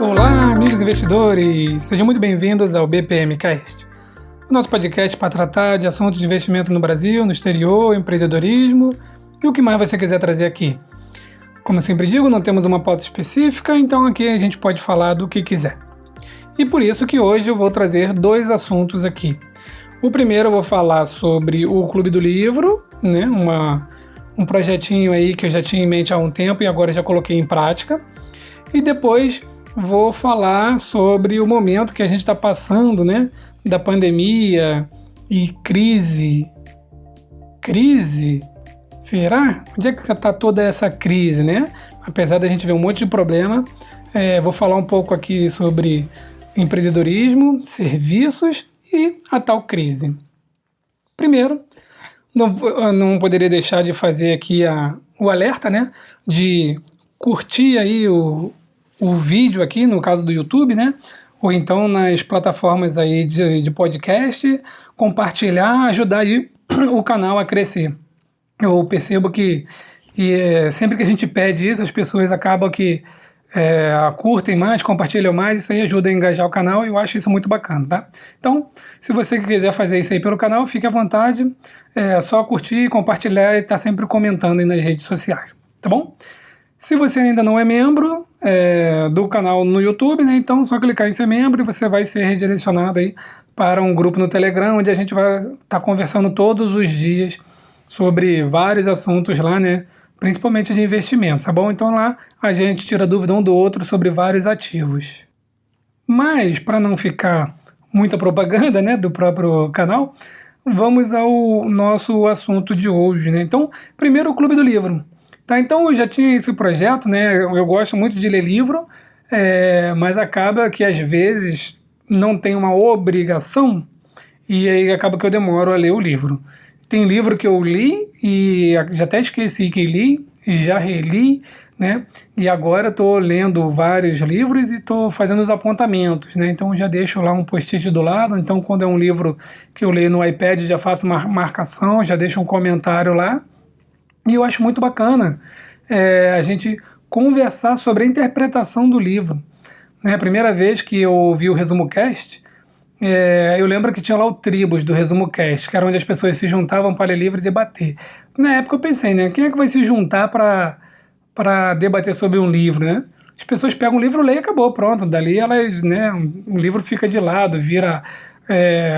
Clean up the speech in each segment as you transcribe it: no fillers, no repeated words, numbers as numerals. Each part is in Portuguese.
Olá, amigos investidores! Sejam muito bem-vindos ao BPMcast, o nosso podcast para tratar de assuntos de investimento no Brasil, no exterior, empreendedorismo e o que mais você quiser trazer aqui. Como eu sempre digo, não temos uma pauta específica, então aqui a gente pode falar do que quiser. E por isso que hoje eu vou trazer dois assuntos aqui. O primeiro eu vou falar sobre o Clube do Livro, né? Um projetinho aí que eu já tinha em mente há um tempo e agora já coloquei em prática. E depois vou falar sobre o momento que a gente está passando, né? Da pandemia e crise. Crise? Será? Onde é que está toda essa crise, né? Apesar da gente ver um monte de problema, vou falar um pouco aqui sobre empreendedorismo, serviços e a tal crise. Primeiro, não poderia deixar de fazer aqui o alerta, né? De curtir aí o vídeo aqui, no caso do YouTube, né? Ou então nas plataformas aí de podcast, compartilhar, ajudar aí o canal a crescer. Eu percebo que sempre que a gente pede isso, as pessoas acabam que curtem mais, compartilham mais, isso aí ajuda a engajar o canal e eu acho isso muito bacana, tá? Então, se você quiser fazer isso aí pelo canal, fique à vontade, é só curtir, compartilhar e estar sempre comentando aí nas redes sociais, tá bom? Se você ainda não é membro do canal no YouTube, né, então é só clicar em ser membro e você vai ser redirecionado aí para um grupo no Telegram, onde a gente vai estar conversando todos os dias sobre vários assuntos lá, né, principalmente de investimentos, tá bom? Então lá a gente tira dúvida um do outro sobre vários ativos. Mas, para não ficar muita propaganda, né, do próprio canal, vamos ao nosso assunto de hoje, né? Então, primeiro o Clube do Livro. Tá, então eu já tinha esse projeto, né? Eu gosto muito de ler livro, mas acaba que às vezes não tem uma obrigação e aí acaba que eu demoro a ler o livro. Tem livro que eu li e já até esqueci que li e já reli, né? E agora estou lendo vários livros e estou fazendo os apontamentos, né? Então já deixo lá um post-it do lado. Então quando é um livro que eu leio no iPad já faço uma marcação, já deixo um comentário lá. E eu acho muito bacana a gente conversar sobre a interpretação do livro. Né? A primeira vez que eu ouvi o Resumo Cast, eu lembro que tinha lá o Tribos do Resumo Cast, que era onde as pessoas se juntavam para ler livro e debater. Na época eu pensei, né, quem é que vai se juntar para debater sobre um livro, né? As pessoas pegam um livro, leem e acabou, pronto. Dali elas, né, o livro fica de lado, vira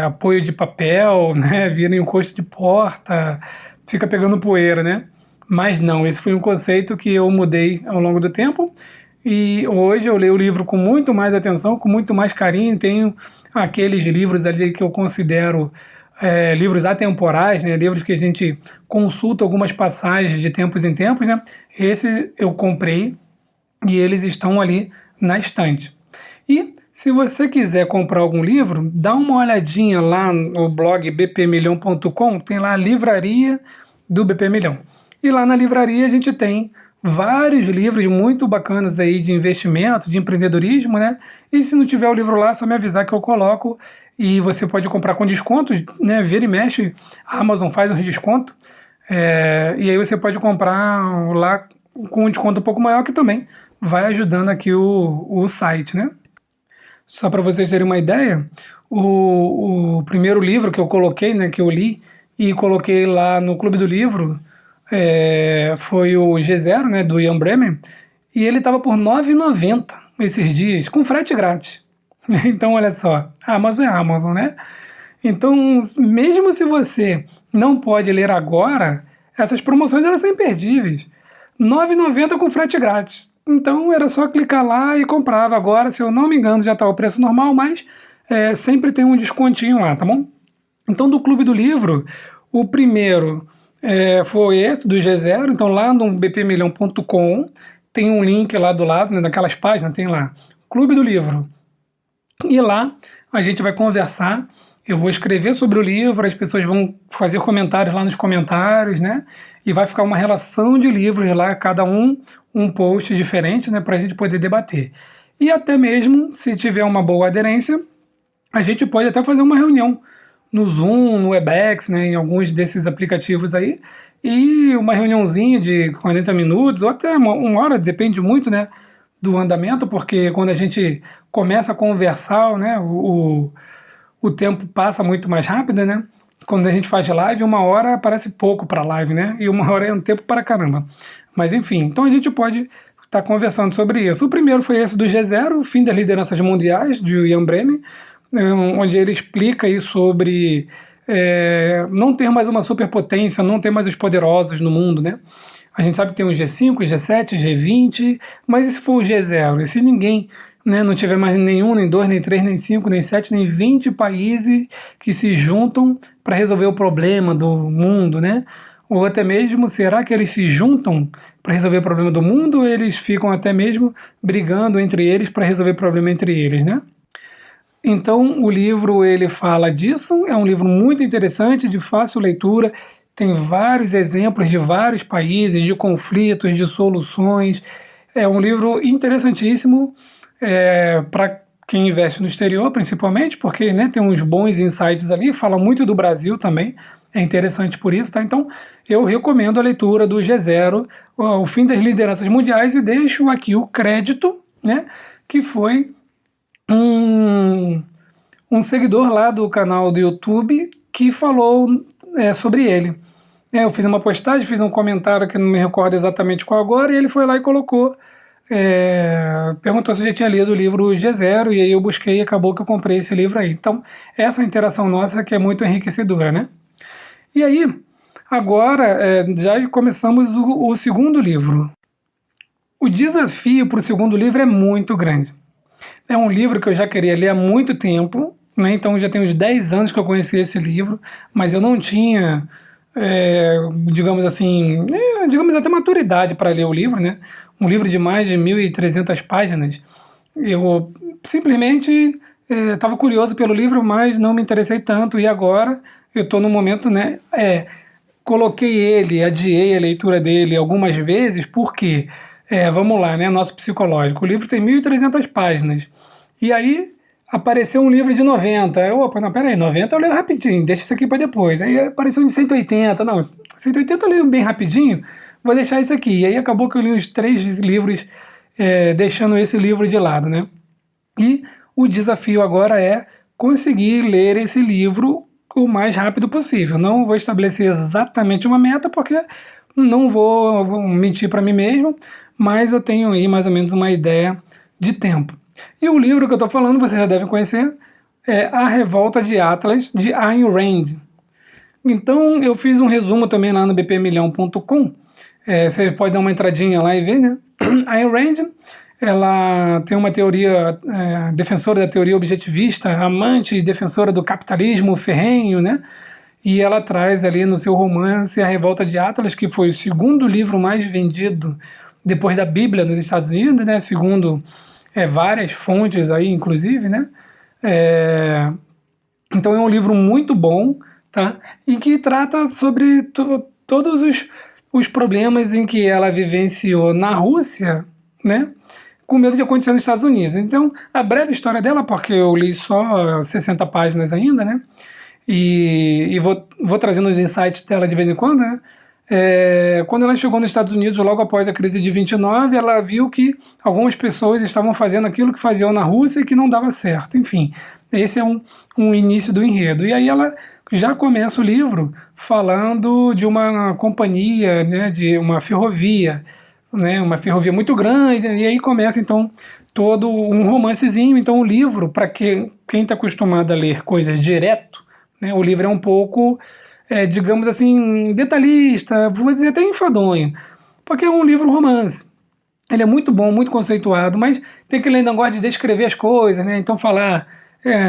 apoio de papel, né, vira encosto de porta, fica pegando poeira, né? Mas não, esse foi um conceito que eu mudei ao longo do tempo e hoje eu leio o livro com muito mais atenção, com muito mais carinho. Tenho aqueles livros ali que eu considero livros atemporais, né? Livros que a gente consulta algumas passagens de tempos em tempos, né? Esses eu comprei e eles estão ali na estante. E se você quiser comprar algum livro, dá uma olhadinha lá no blog bpmilhão.com, tem lá a livraria do BP Milhão. E lá na livraria a gente tem vários livros muito bacanas aí de investimento, de empreendedorismo, né? E se não tiver o livro lá, é só me avisar que eu coloco e você pode comprar com desconto, né? Vira e mexe, a Amazon faz um desconto e aí você pode comprar lá com um desconto um pouco maior que também vai ajudando aqui o site, né? Só para vocês terem uma ideia, o primeiro livro que eu coloquei, né, que eu li e coloquei lá no Clube do Livro, foi o G0, né, do Ian Bremen, e ele estava por R$ 9,90 esses dias, com frete grátis. Então, olha só, a Amazon é a Amazon, né? Então, mesmo se você não pode ler agora, essas promoções elas são imperdíveis. R$ 9,90 com frete grátis. Então, era só clicar lá e comprava. Agora, se eu não me engano, já está o preço normal, mas sempre tem um descontinho lá, tá bom? Então, do Clube do Livro, o primeiro foi esse, do G0. Então lá no bpmilhão.com tem um link lá do lado, né, naquelas páginas, tem lá Clube do Livro. E lá a gente vai conversar, eu vou escrever sobre o livro, as pessoas vão fazer comentários lá nos comentários, né? E vai ficar uma relação de livros lá, cada um post diferente, né, para a gente poder debater. E até mesmo, se tiver uma boa aderência, a gente pode até fazer uma reunião no Zoom, no Webex, né, em alguns desses aplicativos aí, e uma reuniãozinha de 40 minutos, ou até uma hora, depende muito, né, do andamento, porque quando a gente começa a conversar, né, o tempo passa muito mais rápido, né? Quando a gente faz live, 1 hora parece pouco para live, né? E 1 hora é um tempo para caramba. Mas enfim, então a gente pode estar conversando sobre isso. O primeiro foi esse do G0, o fim das lideranças mundiais, de Ian Bremmer, onde ele explica aí sobre não ter mais uma superpotência, não ter mais os poderosos no mundo, né? A gente sabe que tem o G5, o G7, G20, mas e se for o G0? E se ninguém, né, não tiver mais nenhum, nem dois, nem três, nem cinco, nem sete, nem 20 países que se juntam para resolver o problema do mundo, né? Ou até mesmo, será que eles se juntam para resolver o problema do mundo ou eles ficam até mesmo brigando entre eles para resolver o problema entre eles, né? Então, o livro ele fala disso, é um livro muito interessante, de fácil leitura, tem vários exemplos de vários países, de conflitos, de soluções. É um livro interessantíssimo para quem investe no exterior, principalmente, porque, né, tem uns bons insights ali, fala muito do Brasil também, é interessante por isso, tá? Então, eu recomendo a leitura do G0, O Fim das Lideranças Mundiais, e deixo aqui o crédito, né, que foi um seguidor lá do canal do YouTube que falou sobre ele. Eu fiz uma postagem, fiz um comentário que não me recordo exatamente qual agora, e ele foi lá e colocou, perguntou se já tinha lido o livro G0, e aí eu busquei e acabou que eu comprei esse livro aí. Então, essa interação nossa que é muito enriquecedora, né? E aí, agora já começamos o segundo livro. O desafio para o segundo livro é muito grande. É um livro que eu já queria ler há muito tempo, né? Então já tem uns 10 anos que eu conheci esse livro, mas eu não tinha, digamos assim, digamos até maturidade para ler o livro, né? Um livro de mais de 1.300 páginas. Eu simplesmente estava curioso pelo livro, mas não me interessei tanto, e agora eu estou no momento, né? Coloquei ele, adiei a leitura dele algumas vezes, porque, vamos lá, né? Nosso psicológico. O livro tem 1.300 páginas. E aí apareceu um livro de 90. Opa, não, peraí, 90 eu leio rapidinho, deixa isso aqui para depois. Aí apareceu um de 180. Não, 180 eu leio bem rapidinho, vou deixar isso aqui. E aí acabou que eu li uns 3 livros, deixando esse livro de lado, né? E o desafio agora é conseguir ler esse livro o mais rápido possível. Não vou estabelecer exatamente uma meta, porque não vou mentir para mim mesmo, mas eu tenho aí mais ou menos uma ideia de tempo. E o livro que eu estou falando, vocês já devem conhecer, é A Revolta de Atlas, de Ayn Rand. Então, eu fiz um resumo também lá no bpmilhão.com. Você pode dar uma entradinha lá e ver, né? Ayn Rand, ela tem uma teoria, defensora da teoria objetivista, amante e defensora do capitalismo ferrenho, né? E ela traz ali no seu romance A Revolta de Atlas, que foi o segundo livro mais vendido depois da Bíblia nos Estados Unidos, né? Segundo várias fontes aí, inclusive, né? Então é um livro muito bom, tá? E que trata sobre todos os problemas em que ela vivenciou na Rússia, né? Com medo de acontecer nos Estados Unidos. Então, a breve história dela, porque eu li só 60 páginas ainda, né? E vou trazendo os insights dela de vez em quando, né? Quando ela chegou nos Estados Unidos, logo após a crise de 29, ela viu que algumas pessoas estavam fazendo aquilo que faziam na Rússia e que não dava certo. Enfim, esse é um início do enredo. E aí ela já começa o livro falando de uma companhia, né, de uma ferrovia, né, uma ferrovia muito grande, e aí começa então todo um romancezinho. Então o livro, para quem está acostumado a ler coisas direto, né, o livro é um pouco, digamos assim, detalhista, vou dizer até enfadonho, porque é um livro romance. Ele é muito bom, muito conceituado, mas tem aquele negócio de descrever as coisas, né? Então falar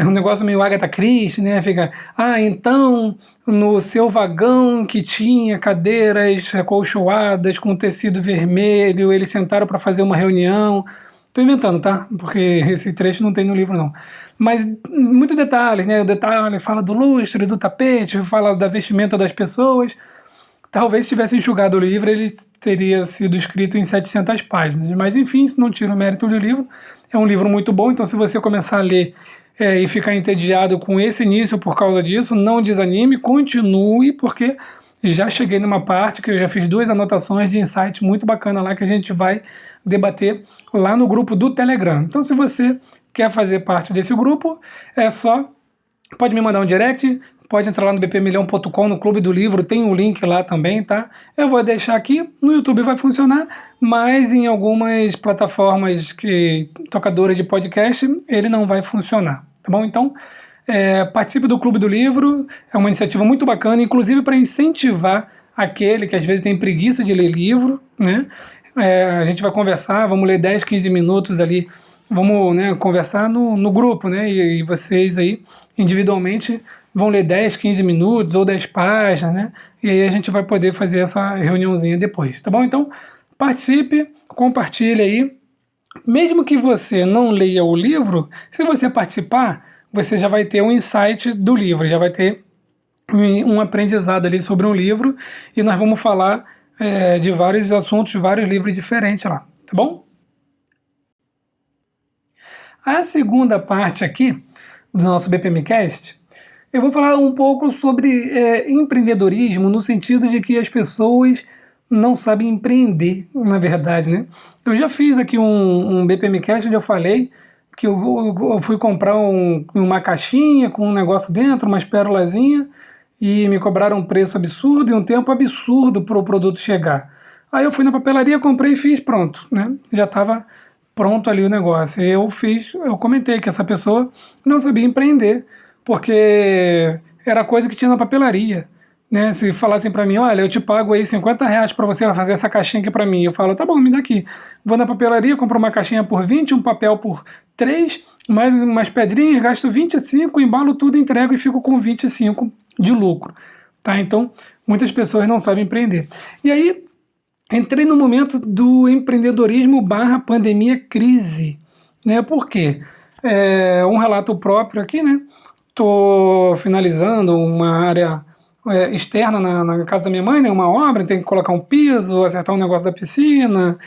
um negócio meio Agatha Christie, né? Fica, então no seu vagão que tinha cadeiras acolchoadas com tecido vermelho, eles sentaram para fazer uma reunião. Estou inventando, tá? Porque esse trecho não tem no livro, não. Mas muito detalhes, né? O detalhe fala do lustre, do tapete, fala da vestimenta das pessoas. Talvez se tivesse enxugado o livro, ele teria sido escrito em 700 páginas. Mas enfim, isso não tira o mérito do livro. É um livro muito bom, então se você começar a ler e ficar entediado com esse início por causa disso, não desanime, continue, porque já cheguei numa parte que eu já fiz 2 anotações de insight muito bacana lá que a gente vai debater lá no grupo do Telegram. Então, se você quer fazer parte desse grupo, pode me mandar um direct, pode entrar lá no bpmilhão.com, no Clube do Livro, tem um link lá também, tá? Eu vou deixar aqui, no YouTube vai funcionar, mas em algumas plataformas tocadoras de podcast, ele não vai funcionar, tá bom? Então, participe do Clube do Livro, é uma iniciativa muito bacana, inclusive para incentivar aquele que às vezes tem preguiça de ler livro, né? A gente vai conversar, vamos ler 10, 15 minutos ali, vamos, né, conversar no grupo, né? E vocês aí, individualmente, vão ler 10, 15 minutos ou 10 páginas, né? E aí a gente vai poder fazer essa reuniãozinha depois, tá bom? Então, participe, compartilhe aí. Mesmo que você não leia o livro, se você participar, você já vai ter um insight do livro, já vai ter um aprendizado ali sobre um livro e nós vamos falar de vários assuntos, vários livros diferentes lá, tá bom? A segunda parte aqui do nosso BPMcast, eu vou falar um pouco sobre empreendedorismo no sentido de que as pessoas não sabem empreender, na verdade, né? Eu já fiz aqui um BPMcast onde eu falei que eu fui comprar uma caixinha com um negócio dentro, umas pérolazinhas, e me cobraram um preço absurdo e um tempo absurdo para o produto chegar. Aí eu fui na papelaria, comprei e fiz, pronto, né? Já estava pronto ali o negócio. Eu comentei que essa pessoa não sabia empreender, porque era coisa que tinha na papelaria, né? Se falassem para mim, olha, eu te pago aí R$ 50 para você fazer essa caixinha aqui para mim, eu falo, tá bom, me dá aqui. Vou na papelaria, compro uma caixinha por 20, um papel por 3, mais umas pedrinhas, gasto 25, embalo tudo, entrego e fico com 25 de lucro, tá? Então, muitas pessoas não sabem empreender. E aí, entrei no momento do empreendedorismo / pandemia crise, né? Por quê? Um relato próprio aqui, né? Estou finalizando uma área externa na casa da minha mãe, né? Uma obra, tem que colocar um piso, acertar um negócio da piscina,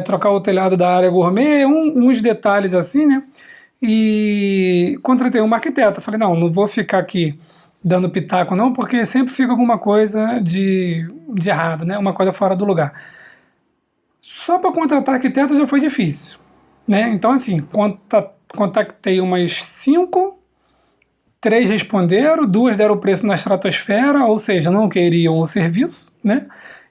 trocar o telhado da área gourmet, uns detalhes assim, né? E contratei uma arquiteta. Falei, não vou ficar aqui dando pitaco não, porque sempre fica alguma coisa de errado, né? Uma coisa fora do lugar. Só para contratar arquiteta já foi difícil, né? Então, assim, contactei umas 5, 3 responderam, 2 deram o preço na estratosfera, ou seja, não queriam o serviço, né?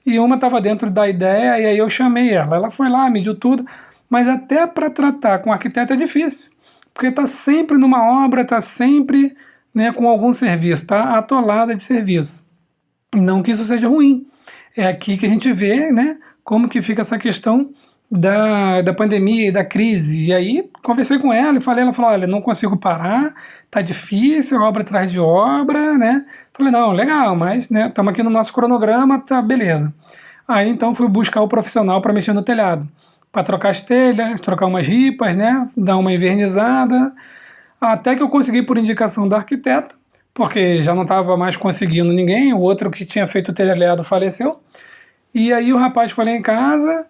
E uma estava dentro da ideia, e aí eu chamei ela. Ela foi lá, mediu tudo, mas até para tratar com arquiteto é difícil, porque está sempre numa obra, está sempre, né, com algum serviço, está atolada de serviço. Não que isso seja ruim, é aqui que a gente vê, né, como que fica essa questão da pandemia e da crise. E aí conversei com ela e falei, ela falou, olha, não consigo parar, tá difícil, obra atrás de obra, né? Falei, não, legal, mas, né, estamos aqui no nosso cronograma, tá, beleza. Aí então fui buscar o profissional para mexer no telhado, para trocar as telhas, trocar umas ripas, né, dar uma invernizada, até que eu consegui por indicação da arquiteta, porque já não estava mais conseguindo ninguém, o outro que tinha feito o telhado faleceu. E aí o rapaz foi lá em casa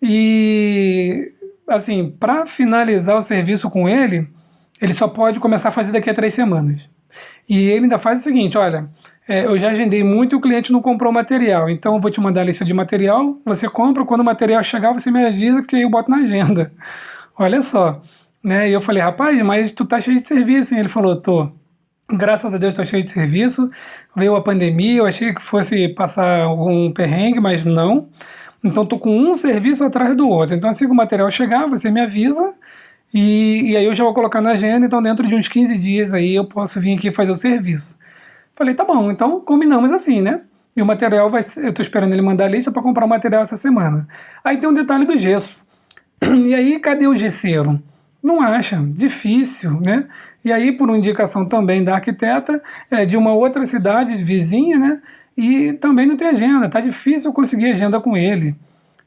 e, assim, para finalizar o serviço com ele só pode começar a fazer daqui a 3 semanas. E ele ainda faz o seguinte, olha, eu já agendei muito e o cliente não comprou o material, então eu vou te mandar a lista de material, você compra, quando o material chegar você me avisa que eu boto na agenda. Olha só, né? E eu falei, rapaz, mas tu tá cheio de serviço, hein? Ele falou, tô. Graças a Deus estou cheio de serviço, veio a pandemia, eu achei que fosse passar algum perrengue, mas não. Então estou com um serviço atrás do outro. Então assim que o material chegar, você me avisa e aí eu já vou colocar na agenda, então dentro de uns 15 dias aí eu posso vir aqui fazer o serviço. Falei, tá bom, então combinamos assim, né? E o material eu estou esperando ele mandar a lista para comprar o material essa semana. Aí tem um detalhe do gesso. E aí, cadê o gesseiro? Não acha, difícil, né? E aí, por uma indicação também da arquiteta, de uma outra cidade vizinha, né? E também não tem agenda, tá difícil conseguir agenda com ele.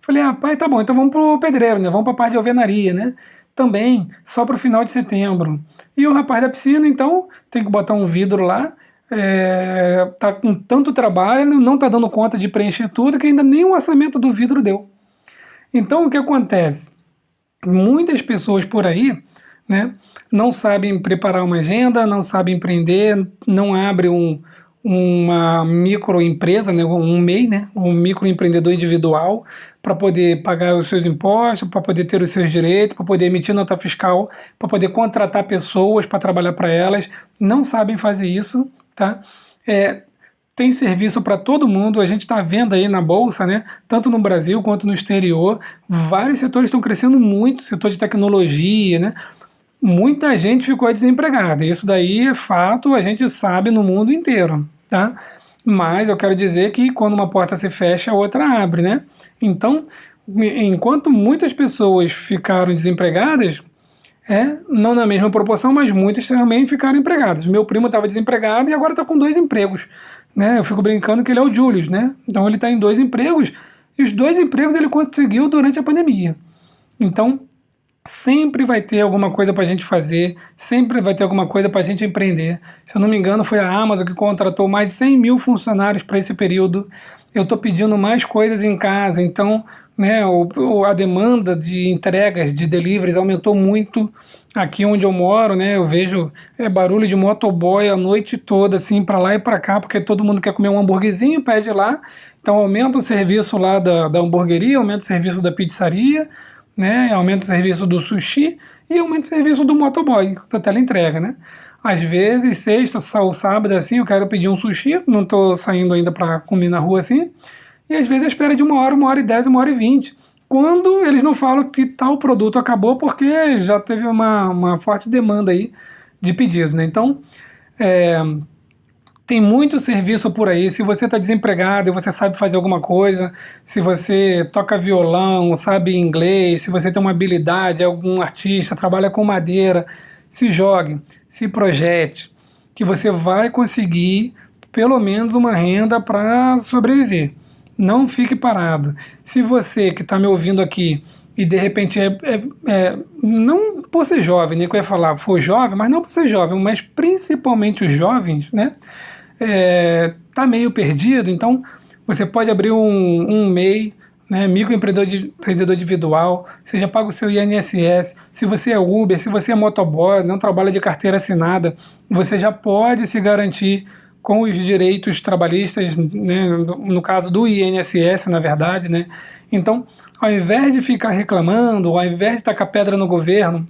Falei, pai, tá bom, então vamos pro pedreiro, né? Vamos pra parte de alvenaria, né? Também, só pro final de setembro. E o rapaz da piscina, então, tem que botar um vidro lá, tá com tanto trabalho, não tá dando conta de preencher tudo, que ainda nem o orçamento do vidro deu. Então, o que acontece? Muitas pessoas por aí, né, não sabem preparar uma agenda, não sabem empreender, não abrem uma microempresa, né, um MEI, né, um microempreendedor individual, para poder pagar os seus impostos, para poder ter os seus direitos, para poder emitir nota fiscal, para poder contratar pessoas para trabalhar para elas, não sabem fazer isso, tá? Tem serviço para todo mundo, a gente está vendo aí na Bolsa, né, tanto no Brasil quanto no exterior, vários setores estão crescendo muito, setor de tecnologia, né, muita gente ficou desempregada, isso daí é fato, a gente sabe no mundo inteiro, tá? Mas eu quero dizer que quando uma porta se fecha, a outra abre, né? Então, enquanto muitas pessoas ficaram desempregadas, não na mesma proporção, mas muitas também ficaram empregadas. Meu primo estava desempregado e agora está com 2 empregos, né? Eu fico brincando que ele é o Julius, né? Então ele está em 2 empregos e os 2 empregos ele conseguiu durante a pandemia. Então, sempre vai ter alguma coisa para a gente fazer, sempre vai ter alguma coisa para a gente empreender. Se eu não me engano, foi a Amazon que contratou mais de 100 mil funcionários para esse período. Eu estou pedindo mais coisas em casa, então, né, a demanda de entregas, de deliveries aumentou muito aqui onde eu moro, né? Eu vejo barulho de motoboy a noite toda, assim, para lá e para cá, porque todo mundo quer comer um hambúrguerzinho, pede lá. Então aumenta o serviço lá da hamburgueria, aumenta o serviço da pizzaria, né, aumenta o serviço do sushi e aumenta o serviço do motoboy, da teleentrega, né? Às vezes, sexta ou sábado, assim, eu quero pedir um sushi, não estou saindo ainda para comer na rua, assim, e às vezes a espera de 1 hora, 1 hora e 10, 1 hora e 20, quando eles não falam que tal produto acabou porque já teve uma forte demanda aí de pedidos, né? Então, tem muito serviço por aí. Se você está desempregado e você sabe fazer alguma coisa, se você toca violão, sabe inglês, se você tem uma habilidade, algum artista, trabalha com madeira, se jogue, se projete, que você vai conseguir pelo menos uma renda para sobreviver. Não fique parado. Se você que está me ouvindo aqui e de repente não por ser jovem, nem que eu ia falar, for jovem, mas não por ser jovem, mas principalmente os jovens, né? Tá meio perdido, então você pode abrir um MEI, né, microempreendedor individual, você já paga o seu INSS, se você é Uber, se você é motoboy, não trabalha de carteira assinada, você já pode se garantir com os direitos trabalhistas, né, no caso do INSS, na verdade, né? Então, ao invés de ficar reclamando, ao invés de tacar pedra no governo,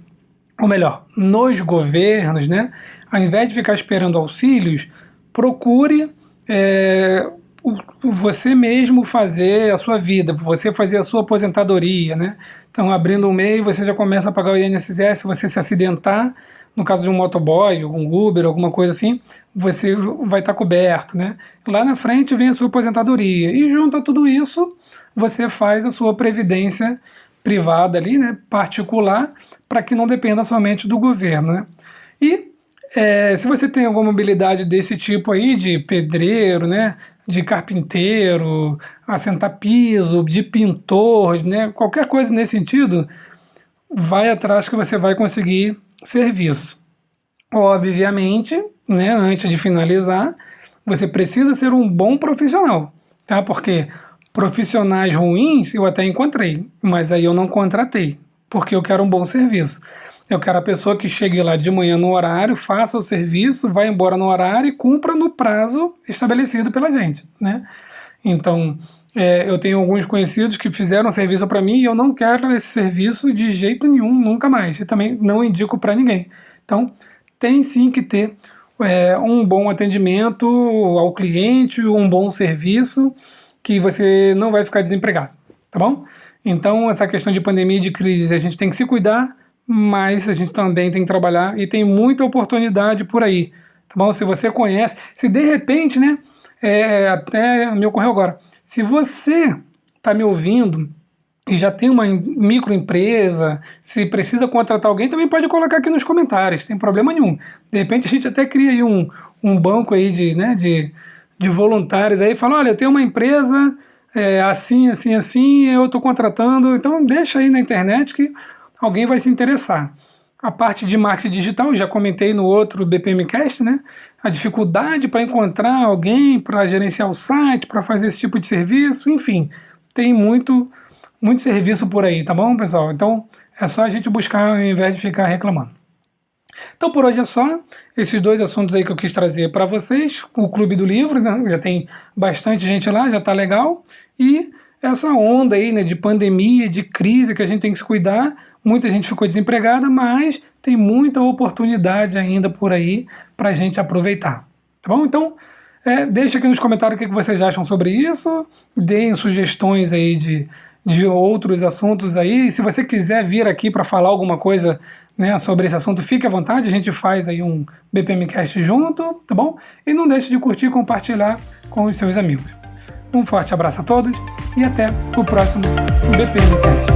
ou melhor, nos governos, né, ao invés de ficar esperando auxílios, procure você mesmo fazer a sua vida, você fazer a sua aposentadoria, né? Então, abrindo um MEI, você já começa a pagar o INSS. Se você se acidentar, no caso de um motoboy, um Uber, alguma coisa assim, você vai estar coberto, né? Lá na frente vem a sua aposentadoria. E junto a tudo isso, você faz a sua previdência privada ali, né? Particular, para que não dependa somente do governo, né? E se você tem alguma habilidade desse tipo aí, de pedreiro, né, de carpinteiro, assentar piso, de pintor, né, qualquer coisa nesse sentido, vai atrás que você vai conseguir serviço. Obviamente, né, antes de finalizar, você precisa ser um bom profissional, tá? Porque profissionais ruins eu até encontrei, mas aí eu não contratei, porque eu quero um bom serviço. Eu quero a pessoa que chegue lá de manhã no horário, faça o serviço, vá embora no horário e cumpra no prazo estabelecido pela gente, né? Então, eu tenho alguns conhecidos que fizeram serviço para mim e eu não quero esse serviço de jeito nenhum, nunca mais. E também não indico para ninguém. Então, tem sim que ter um bom atendimento ao cliente, um bom serviço, que você não vai ficar desempregado, tá bom? Então, essa questão de pandemia e de crise, a gente tem que se cuidar, mas a gente também tem que trabalhar e tem muita oportunidade por aí, tá bom? Se você conhece, se de repente, né, até me ocorreu agora, se você está me ouvindo e já tem uma microempresa, se precisa contratar alguém, também pode colocar aqui nos comentários, tem problema nenhum. De repente a gente até cria aí um banco aí de voluntários aí, fala, olha, eu tenho uma empresa assim, assim, assim, eu estou contratando, então deixa aí na internet que alguém vai se interessar. A parte de marketing digital, já comentei no outro BPMcast, né? A dificuldade para encontrar alguém para gerenciar o site, para fazer esse tipo de serviço, enfim, tem muito serviço por aí, tá bom, pessoal? Então, é só a gente buscar ao invés de ficar reclamando. Então por hoje é só, esses dois assuntos aí que eu quis trazer para vocês, o Clube do Livro, né? Já tem bastante gente lá, já tá legal, e essa onda aí, né, de pandemia, de crise que a gente tem que se cuidar, muita gente ficou desempregada, mas tem muita oportunidade ainda por aí para a gente aproveitar, tá bom? Então, deixa aqui nos comentários o que vocês acham sobre isso, deem sugestões aí de outros assuntos aí, e se você quiser vir aqui para falar alguma coisa, né, sobre esse assunto, fique à vontade, a gente faz aí um BPMcast junto, tá bom? E não deixe de curtir e compartilhar com os seus amigos. Um forte abraço a todos e até o próximo BPMcast.